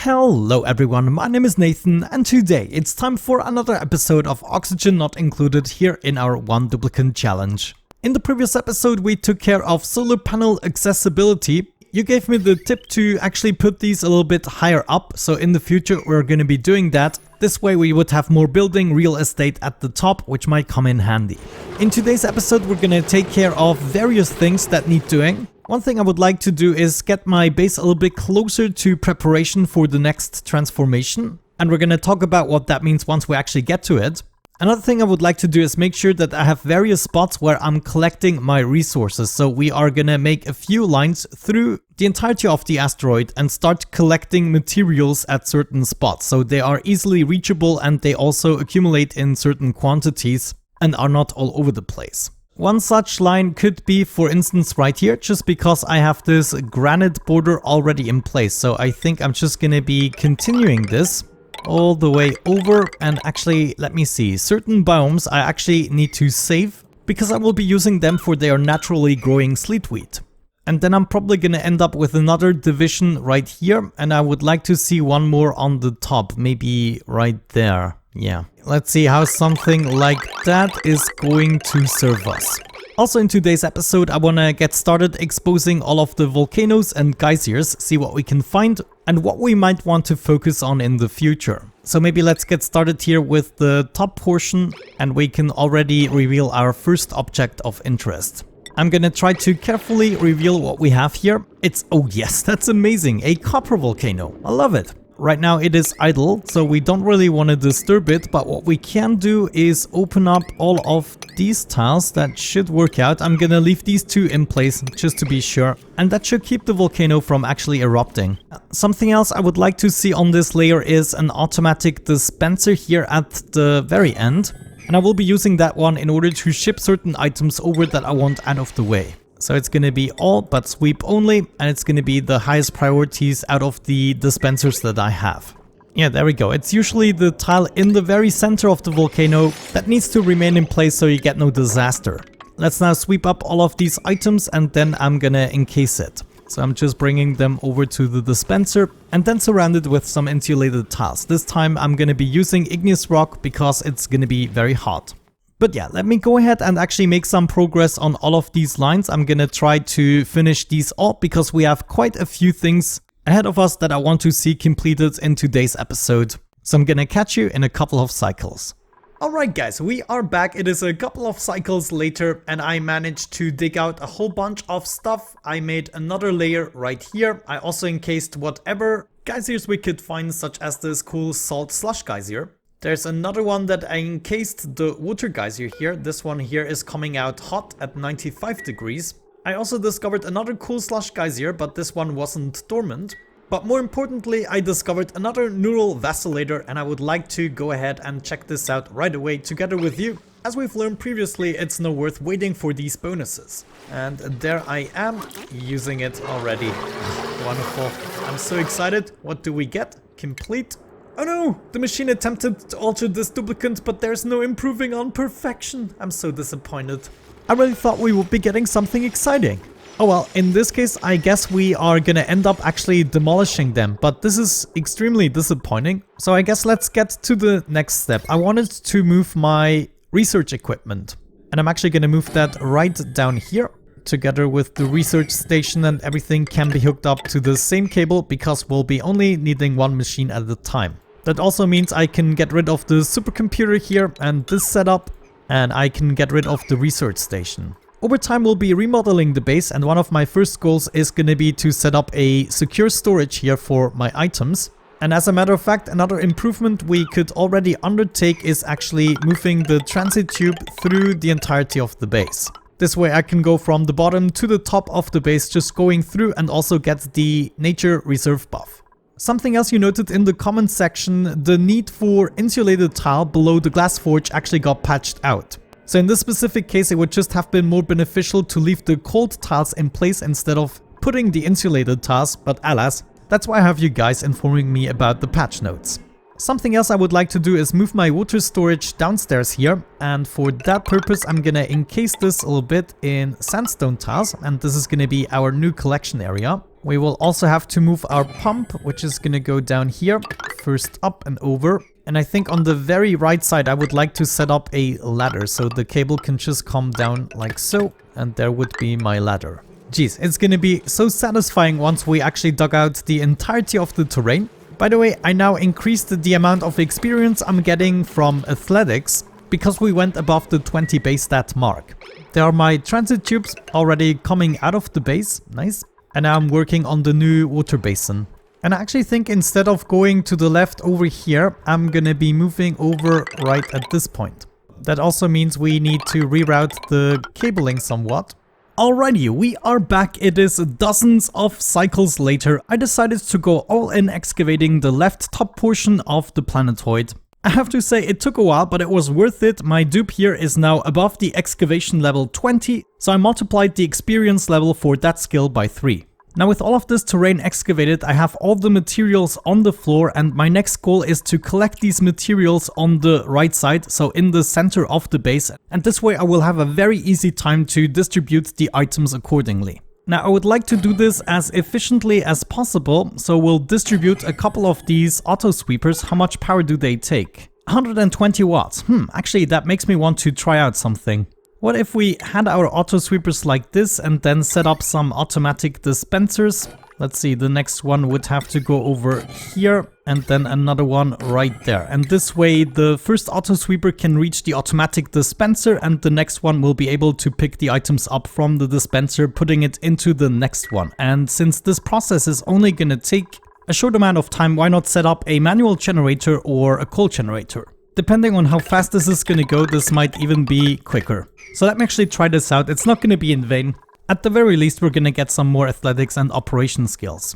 Hello everyone, my name is Nathan and today it's time for another episode of Oxygen Not Included here in our One Duplicate Challenge. In the previous episode we took care of solar panel accessibility. You gave me the tip to actually put these a little bit higher up, so in the future we're going to be doing that. This way we would have more building real estate at the top, which might come in handy. In today's episode we're going to take care of various things that need doing. One thing I would like to do is get my base a little bit closer to preparation for the next transformation. And we're going to talk about what that means once we actually get to it. Another thing I would like to do is make sure that I have various spots where I'm collecting my resources. So we are going to make a few lines through the entirety of the asteroid and start collecting materials at certain spots. So they are easily reachable and they also accumulate in certain quantities and are not all over the place. One such line could be, for instance, right here, just because I have this granite border already in place. So I think I'm just going to be continuing this all the way over. And actually, let me see, certain biomes I actually need to save because I will be using them for their naturally growing sleetweed. And then I'm probably going to end up with another division right here. And I would like to see one more on the top, maybe right there. Yeah, let's see how something like that is going to serve us. Also in today's episode, I want to get started exposing all of the volcanoes and geysers, see what we can find and what we might want to focus on in the future. So maybe let's get started here with the top portion and we can already reveal our first object of interest. I'm gonna try to carefully reveal what we have here. Oh yes, that's amazing, a copper volcano. I love it. Right now it is idle, so we don't really want to disturb it, but what we can do is open up all of these tiles. That should work out. I'm gonna leave these two in place just to be sure, and that should keep the volcano from actually erupting. Something else I would like to see on this layer is an automatic dispenser here at the very end, and I will be using that one in order to ship certain items over that I want out of the way. So it's going to be all but sweep only, and it's going to be the highest priorities out of the dispensers that I have. Yeah, there we go. It's usually the tile in the very center of the volcano that needs to remain in place so you get no disaster. Let's now sweep up all of these items and then I'm gonna encase it. So I'm just bringing them over to the dispenser and then surround it with some insulated tiles. This time I'm going to be using igneous rock because it's going to be very hot. But yeah, let me go ahead and actually make some progress on all of these lines. I'm gonna try to finish these all because we have quite a few things ahead of us that I want to see completed in today's episode. So I'm gonna catch you in a couple of cycles. Alright guys, we are back. It is a couple of cycles later and I managed to dig out a whole bunch of stuff. I made another layer right here. I also encased whatever geysers we could find, such as this cool salt slush geyser. There's another one that I encased the water geyser here. This one here is coming out hot at 95 degrees. I also discovered another cool slush geyser, but this one wasn't dormant. But more importantly, I discovered another neural vacillator and I would like to go ahead and check this out right away together with you. As we've learned previously, it's not worth waiting for these bonuses. And there I am, using it already. Wonderful. I'm so excited. What do we get? Complete. Oh no! The machine attempted to alter this duplicate, but there's no improving on perfection. I'm so disappointed. I really thought we would be getting something exciting. Oh well, in this case, I guess we are gonna end up actually demolishing them, but this is extremely disappointing. So I guess let's get to the next step. I wanted to move my research equipment, and I'm actually gonna move that right down here. Together with the research station, and everything can be hooked up to the same cable because we'll be only needing one machine at a time. That also means I can get rid of the supercomputer here and this setup, and I can get rid of the research station. Over time we'll be remodeling the base, and one of my first goals is going to be to set up a secure storage here for my items. And as a matter of fact, another improvement we could already undertake is actually moving the transit tube through the entirety of the base. This way I can go from the bottom to the top of the base, just going through, and also get the nature reserve buff. Something else you noted in the comments section, the need for insulated tile below the glass forge actually got patched out. So in this specific case, it would just have been more beneficial to leave the cold tiles in place instead of putting the insulated tiles, but alas, that's why I have you guys informing me about the patch notes. Something else I would like to do is move my water storage downstairs here, and for that purpose I'm gonna encase this a little bit in sandstone tiles, and this is gonna be our new collection area. We will also have to move our pump, which is gonna go down here, first up and over. And I think on the very right side, I would like to set up a ladder so the cable can just come down like so, and there would be my ladder. Geez, it's gonna be so satisfying once we actually dug out the entirety of the terrain. By the way, I now increased the amount of experience I'm getting from athletics because we went above the 20 base stat mark. There are my transit tubes already coming out of the base, nice. And now I'm working on the new water basin. And I actually think instead of going to the left over here, I'm gonna be moving over right at this point. That also means we need to reroute the cabling somewhat. Alrighty, we are back. It is dozens of cycles later. I decided to go all in excavating the left top portion of the planetoid. I have to say it took a while, but it was worth it. My dupe here is now above the excavation level 20, so I multiplied the experience level for that skill by 3. Now with all of this terrain excavated, I have all the materials on the floor, and my next goal is to collect these materials on the right side, so in the center of the base, and this way I will have a very easy time to distribute the items accordingly. Now I would like to do this as efficiently as possible, so we'll distribute a couple of these auto sweepers. How much power do they take? 120 watts. Actually that makes me want to try out something. What if we had our auto sweepers like this and then set up some automatic dispensers? Let's see, the next one would have to go over here and then another one right there. And this way the first auto sweeper can reach the automatic dispenser and the next one will be able to pick the items up from the dispenser, putting it into the next one. And since this process is only gonna take a short amount of time, why not set up a manual generator or a coal generator? Depending on how fast this is gonna go, this might even be quicker. So let me actually try this out. It's not gonna be in vain. At the very least, we're gonna get some more athletics and operation skills.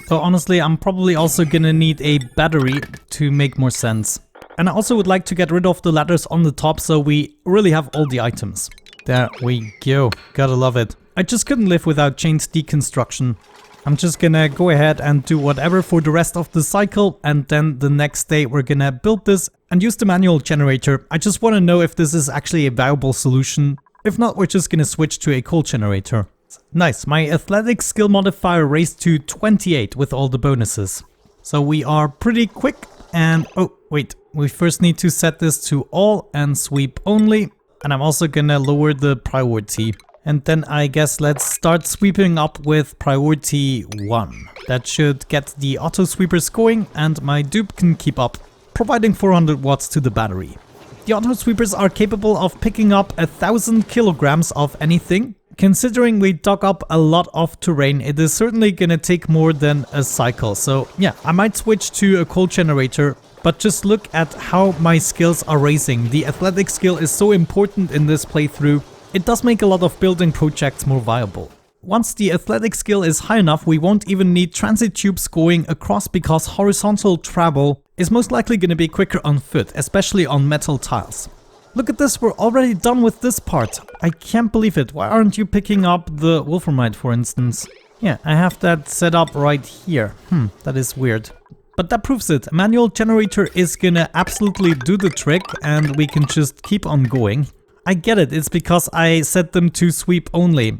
Though honestly, I'm probably also gonna need a battery to make more sense. And I also would like to get rid of the ladders on the top so we really have all the items. There we go. Gotta love it. I just couldn't live without chain deconstruction. I'm just gonna go ahead and do whatever for the rest of the cycle, and then the next day we're gonna build this and use the manual generator. I just want to know if this is actually a viable solution. If not, we're just gonna switch to a coal generator. Nice, my athletics skill modifier raised to 28 with all the bonuses. So we are pretty quick, and oh wait, we first need to set this to all and sweep only, and I'm also gonna lower the priority. And then I guess let's start sweeping up with priority 1. That should get the auto sweepers going and my dupe can keep up, providing 400 watts to the battery. The auto sweepers are capable of picking up 1,000 kilograms of anything. Considering we dug up a lot of terrain, it is certainly gonna take more than a cycle. So yeah, I might switch to a coal generator, but just look at how my skills are raising. The athletic skill is so important in this playthrough. It does make a lot of building projects more viable. Once the athletic skill is high enough, we won't even need transit tubes going across because horizontal travel is most likely going to be quicker on foot, especially on metal tiles. Look at this, we're already done with this part. I can't believe it. Why aren't you picking up the wolframite, for instance? Yeah, I have that set up right here. That is weird. But that proves it. A manual generator is gonna absolutely do the trick and we can just keep on going. I get it, it's because I set them to sweep only.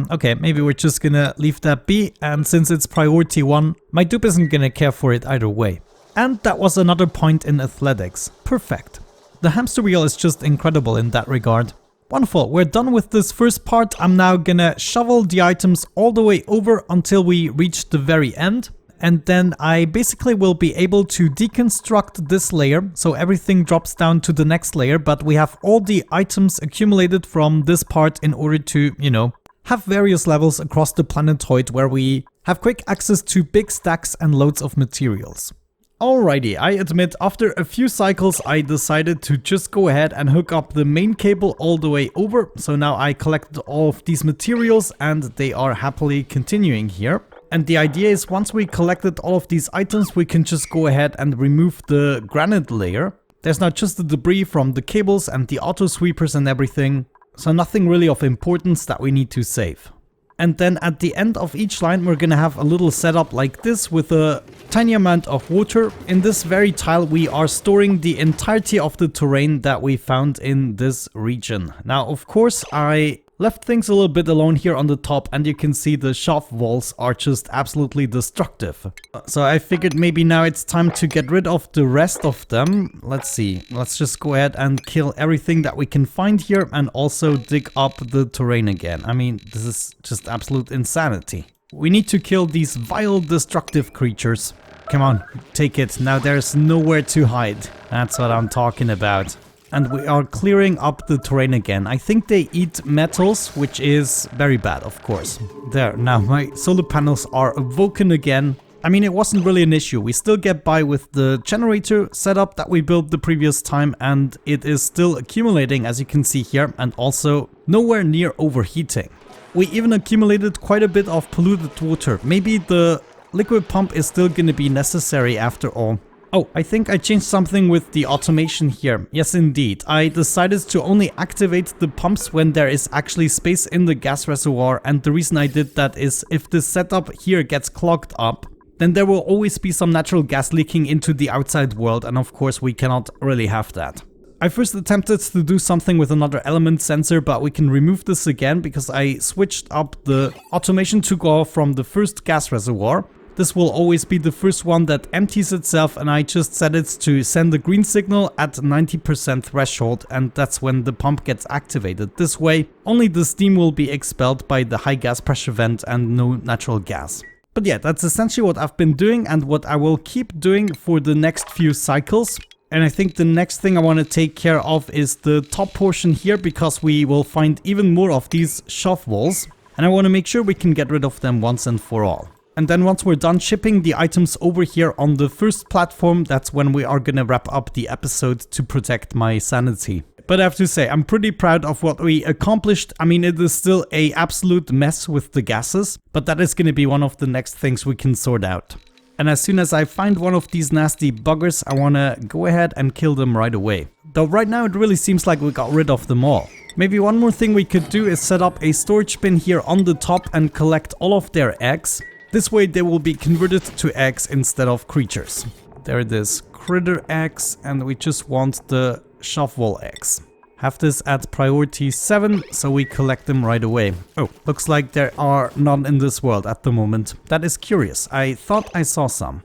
Okay, maybe we're just gonna leave that be, and since it's priority 1, my dupe isn't gonna care for it either way. And that was another point in athletics. Perfect. The hamster wheel is just incredible in that regard. Wonderful, we're done with this first part. I'm now gonna shovel the items all the way over until we reach the very end. And then I basically will be able to deconstruct this layer, so everything drops down to the next layer, but we have all the items accumulated from this part in order to, you know, have various levels across the planetoid where we have quick access to big stacks and loads of materials. Alrighty, I admit after a few cycles I decided to just go ahead and hook up the main cable all the way over, so now I collected all of these materials and they are happily continuing here. And the idea is once we collected all of these items, we can just go ahead and remove the granite layer. There's now just the debris from the cables and the auto sweepers and everything, so nothing really of importance that we need to save. And then at the end of each line, we're gonna have a little setup like this with a tiny amount of water. In this very tile, we are storing the entirety of the terrain that we found in this region. Now, of course, I Left things a little bit alone here on the top, and you can see the shaft walls are just absolutely destructive. So I figured maybe now it's time to get rid of the rest of them. Let's see, let's just go ahead and kill everything that we can find here and also dig up the terrain again. I mean, this is just absolute insanity. We need to kill these vile destructive creatures. Come on, take it. Now there's nowhere to hide. That's what I'm talking about. And we are clearing up the terrain again. I think they eat metals, which is very bad, of course. There, now my solar panels are awoken again. I mean, it wasn't really an issue. We still get by with the generator setup that we built the previous time, and it is still accumulating, as you can see here, and also nowhere near overheating. We even accumulated quite a bit of polluted water. Maybe the liquid pump is still going to be necessary after all. Oh, I think I changed something with the automation here. Yes, indeed. I decided to only activate the pumps when there is actually space in the gas reservoir, and the reason I did that is if the setup here gets clogged up, then there will always be some natural gas leaking into the outside world, and of course we cannot really have that. I first attempted to do something with another element sensor, but we can remove this again because I switched up the automation to go from the first gas reservoir. This will always be the first one that empties itself, and I just set it to send the green signal at 90% threshold, and that's when the pump gets activated. This way, only the steam will be expelled by the high gas pressure vent and no natural gas. But yeah, that's essentially what I've been doing and what I will keep doing for the next few cycles. And I think the next thing I want to take care of is the top portion here, because we will find even more of these shaft walls, and I want to make sure we can get rid of them once and for all. And then once we're done shipping the items over here on the first platform, that's when we are gonna wrap up the episode to protect my sanity. But I have to say, I'm pretty proud of what we accomplished. I mean, it is still an absolute mess with the gases, but that is gonna be one of the next things we can sort out. And as soon as I find one of these nasty buggers, I wanna go ahead and kill them right away. Though right now it really seems like we got rid of them all. Maybe one more thing we could do is set up a storage bin here on the top and collect all of their eggs. This way they will be converted to eggs instead of creatures. There it is, critter eggs, and we just want the shaft wall eggs. Have this at priority 7, so we collect them right away. Oh, looks like there are none in this world at the moment. That is curious. I thought I saw some.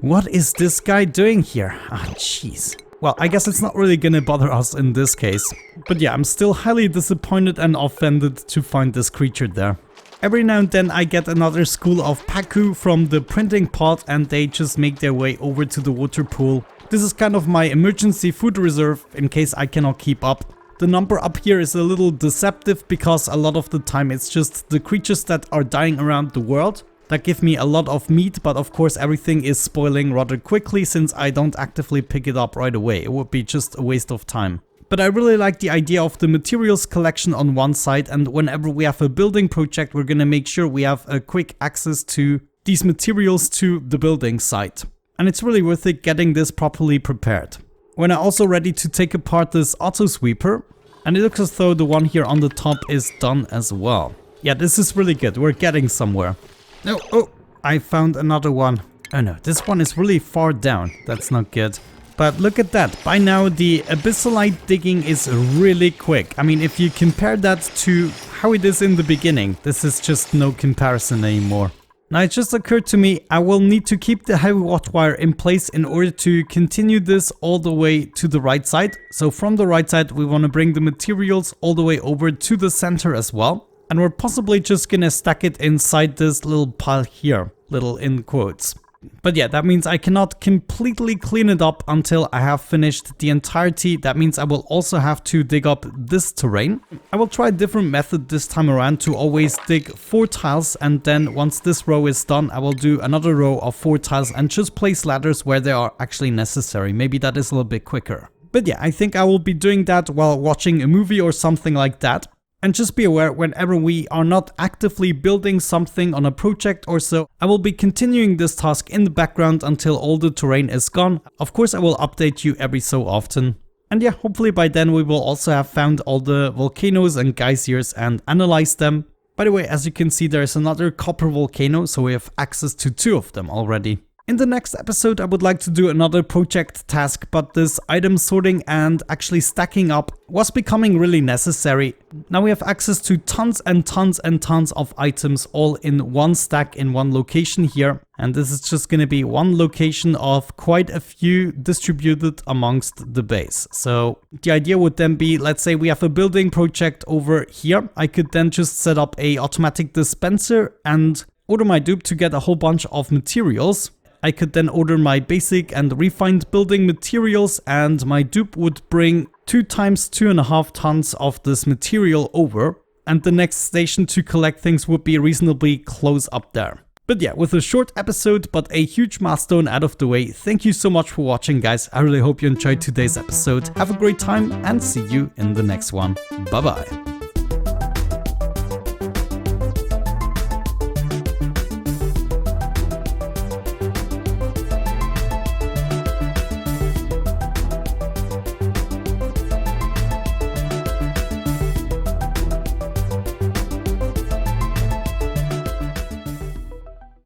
What is this guy doing here? Ah, jeez. Well, I guess it's not really gonna bother us in this case. But yeah, I'm still highly disappointed and offended to find this creature there. Every now and then I get another school of Paku from the printing pod, and they just make their way over to the water pool. This is kind of my emergency food reserve in case I cannot keep up. The number up here is a little deceptive because a lot of the time it's just the creatures that are dying around the world that give me a lot of meat, but of course everything is spoiling rather quickly since I don't actively pick it up right away. It would be just a waste of time. But I really like the idea of the materials collection on one side, and whenever we have a building project, we're gonna make sure we have a quick access to these materials to the building site. And it's really worth it getting this properly prepared. We're now also ready to take apart this auto sweeper, and it looks as though the one here on the top is done as well. Yeah, this is really good. We're getting somewhere. No, oh, I found another one. Oh no, this one is really far down. That's not good. But look at that, by now the abyssalite digging is really quick. I mean, if you compare that to how it is in the beginning, this is just no comparison anymore. Now it just occurred to me, I will need to keep the heavy watt wire in place in order to continue this all the way to the right side. So from the right side we want to bring the materials all the way over to the center as well. And we're possibly just gonna stack it inside this little pile here, little in quotes. But yeah, that means I cannot completely clean it up until I have finished the entirety. That means I will also have to dig up this terrain. I will try a different method this time around to always dig 4 tiles, and then once this row is done, I will do another row of 4 tiles and just place ladders where they are actually necessary. Maybe that is a little bit quicker. But yeah, I think I will be doing that while watching a movie or something like that. And just be aware, whenever we are not actively building something on a project or so, I will be continuing this task in the background until all the terrain is gone. Of course, I will update you every so often. And yeah, hopefully by then we will also have found all the volcanoes and geysers and analyzed them. By the way, as you can see, there is another copper volcano, so we have access to 2 of them already. In the next episode, I would like to do another project task, but this item sorting and actually stacking up was becoming really necessary. Now we have access to tons and tons and tons of items all in one stack in one location here. And this is just going to be one location of quite a few distributed amongst the base. So the idea would then be, let's say we have a building project over here. I could then just set up a automatic dispenser and order my dupe to get a whole bunch of materials. I could then order my basic and refined building materials, and my dupe would bring 2 times 2.5 tons of this material over, and the next station to collect things would be reasonably close up there. But yeah, with a short episode but a huge milestone out of the way, thank you so much for watching, guys. I really hope you enjoyed today's episode. Have a great time and see you in the next one. Bye bye.